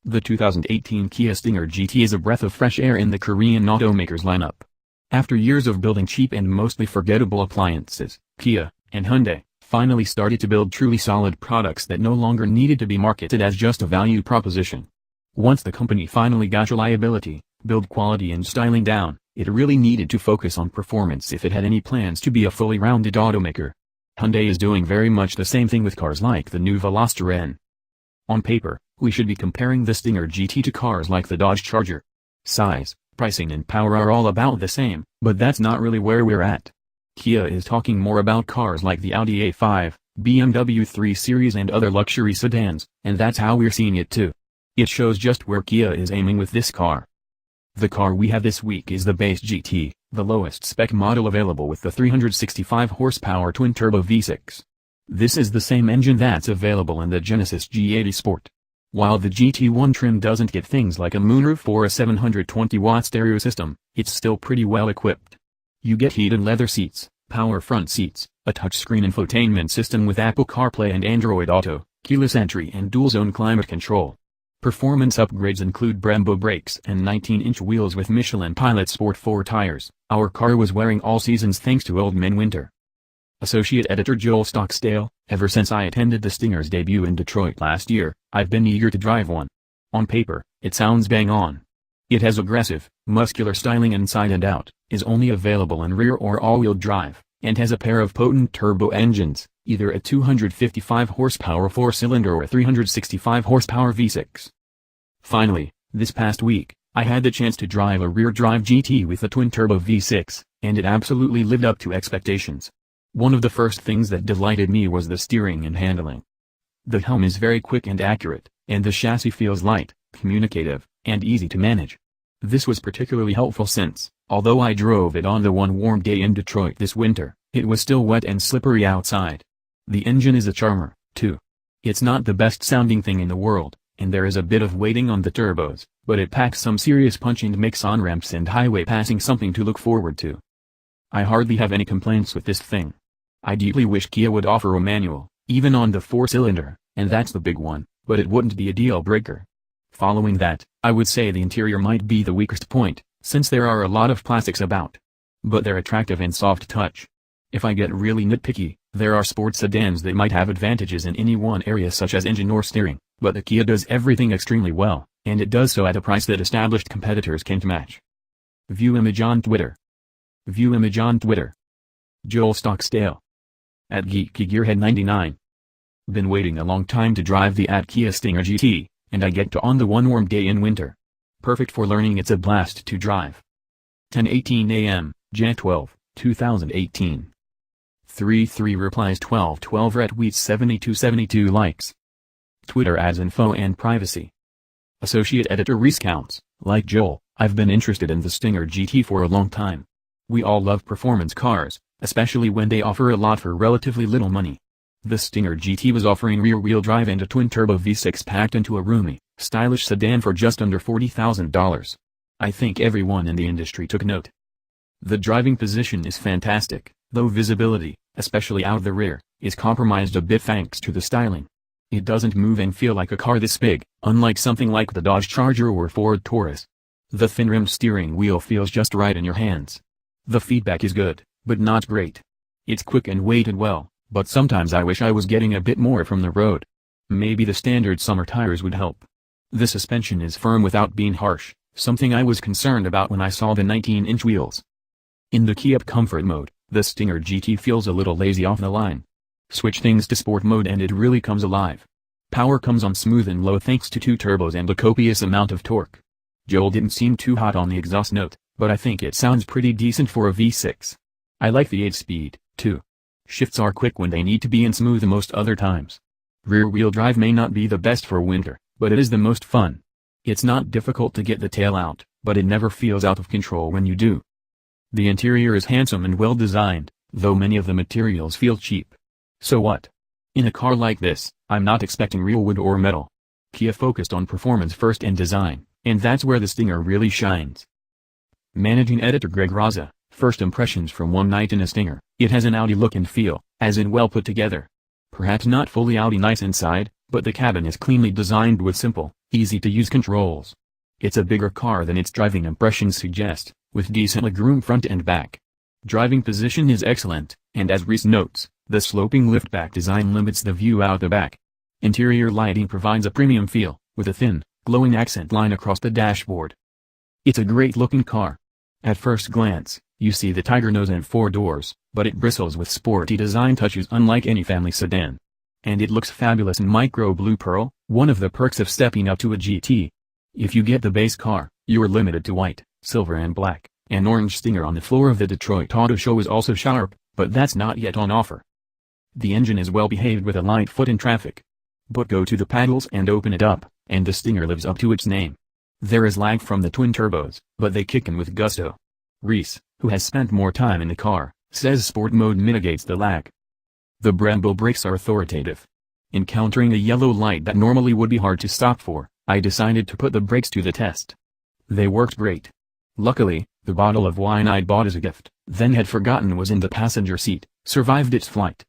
The 2018 Kia Stinger GT is a breath of fresh air in the Korean automaker's lineup. After years of building cheap and mostly forgettable appliances, Kia and Hyundai finally started to build truly solid products that no longer needed to be marketed as just a value proposition. Once the company finally got reliability, build quality and styling down, it really needed to focus on performance if it had any plans to be a fully rounded automaker. Hyundai is doing very much the same thing with cars like the new Veloster N. On paper, we should be comparing the Stinger GT to cars like the Dodge Charger. Size, pricing and power are all about the same, but that's not really where we're at. Kia is talking more about cars like the Audi A5, BMW 3 Series and other luxury sedans, and that's how we're seeing it too. It shows just where Kia is aiming with this car. The car we have this week is the Base GT, the lowest spec model available with the 365 horsepower twin-turbo V6. This is the same engine that's available in the Genesis G80 Sport. While the GT1 trim doesn't get things like a moonroof or a 720-watt stereo system, it's still pretty well equipped. You get heated leather seats, power front seats, a touchscreen infotainment system with Apple CarPlay and Android Auto, keyless entry and dual-zone climate control. Performance upgrades include Brembo brakes and 19-inch wheels with Michelin Pilot Sport 4 tires. Our car was wearing all seasons thanks to Old Man Winter. Associate Editor Joel Stockdale, ever since I attended the Stinger's debut in Detroit last year, I've been eager to drive one. On paper, it sounds bang on. It has aggressive, muscular styling inside and out, is only available in rear or all-wheel drive, and has a pair of potent turbo engines, either a 255 horsepower 4-cylinder or a 365 horsepower V6. Finally, this past week, I had the chance to drive a rear-drive GT with a twin-turbo V6, and it absolutely lived up to expectations. One of the first things that delighted me was the steering and handling. The helm is very quick and accurate, and the chassis feels light, communicative, and easy to manage. This was particularly helpful since, although I drove it on the one warm day in Detroit this winter, it was still wet and slippery outside. The engine is a charmer, too. It's not the best sounding thing in the world, and there is a bit of waiting on the turbos, but it packs some serious punch and makes on-ramps and highway passing something to look forward to. I hardly have any complaints with this thing. I deeply wish Kia would offer a manual, even on the 4-cylinder, and that's the big one, but it wouldn't be a deal breaker. Following that, I would say the interior might be the weakest point, since there are a lot of plastics about. But they're attractive and soft touch. If I get really nitpicky, there are sports sedans that might have advantages in any one area such as engine or steering, but the Kia does everything extremely well, and it does so at a price that established competitors can't match. View image on Twitter. View image on Twitter. Joel Stockdale. At GeekyGearhead99. Been waiting a long time to drive the Kia Stinger GT, and I get to on the one warm day in winter. Perfect for learning, it's a blast to drive. 10:18 a.m., Jan 12, 2018. 3 replies 12 retweets 72 likes. Twitter ads info and privacy. Associate Editor Reese Counts, like Joel, I've been interested in the Stinger GT for a long time. We all love performance cars, especially when they offer a lot for relatively little money. The Stinger GT was offering rear-wheel drive and a twin-turbo V6 packed into a roomy, stylish sedan for just under $40,000. I think everyone in the industry took note. The driving position is fantastic, though visibility, especially out the rear, is compromised a bit thanks to the styling. It doesn't move and feel like a car this big, unlike something like the Dodge Charger or Ford Taurus. The thin-rimmed steering wheel feels just right in your hands. The feedback is good, but not great. It's quick and weighted well, but sometimes I wish I was getting a bit more from the road. Maybe the standard summer tires would help. The suspension is firm without being harsh, something I was concerned about when I saw the 19-inch wheels. In the Kia Comfort mode, the Stinger GT feels a little lazy off the line. Switch things to Sport mode and it really comes alive. Power comes on smooth and low thanks to 2 turbos and a copious amount of torque. Joel didn't seem too hot on the exhaust note, but I think it sounds pretty decent for a V6. I like the 8-speed, too. Shifts are quick when they need to be and smooth most other times. Rear-wheel drive may not be the best for winter, but it is the most fun. It's not difficult to get the tail out, but it never feels out of control when you do. The interior is handsome and well designed, though many of the materials feel cheap. So what? In a car like this, I'm not expecting real wood or metal. Kia focused on performance first and design, and that's where the Stinger really shines. Managing Editor Greg Raza, first impressions from one night in a Stinger. It has an Audi look and feel, as in well put together. Perhaps not fully Audi nice inside, but the cabin is cleanly designed with simple, Easy to use controls. It's a bigger car than its driving impressions suggest, with decent legroom front and back. Driving position is excellent, and as Reese notes, the sloping liftback design limits the view out the back. Interior lighting provides a premium feel, with a thin, glowing accent line across the dashboard. It's a great-looking car. At first glance, you see the Tiger nose and 4 doors, but it bristles with sporty design touches unlike any family sedan. And it looks fabulous in micro blue pearl, one of the perks of stepping up to a GT. If you get the base car, you're limited to white, silver and black. An orange Stinger on the floor of the Detroit Auto Show is also sharp, but that's not yet on offer. The engine is well behaved with a light foot in traffic. But go to the paddles and open it up, and the Stinger lives up to its name. There is lag from the twin turbos, but they kick in with gusto. Reese, who has spent more time in the car, says sport mode mitigates the lag. The Brembo brakes are authoritative. Encountering a yellow light that normally would be hard to stop for, I decided to put the brakes to the test. They worked great. Luckily, the bottle of wine I'd bought as a gift, then had forgotten was in the passenger seat, survived its flight.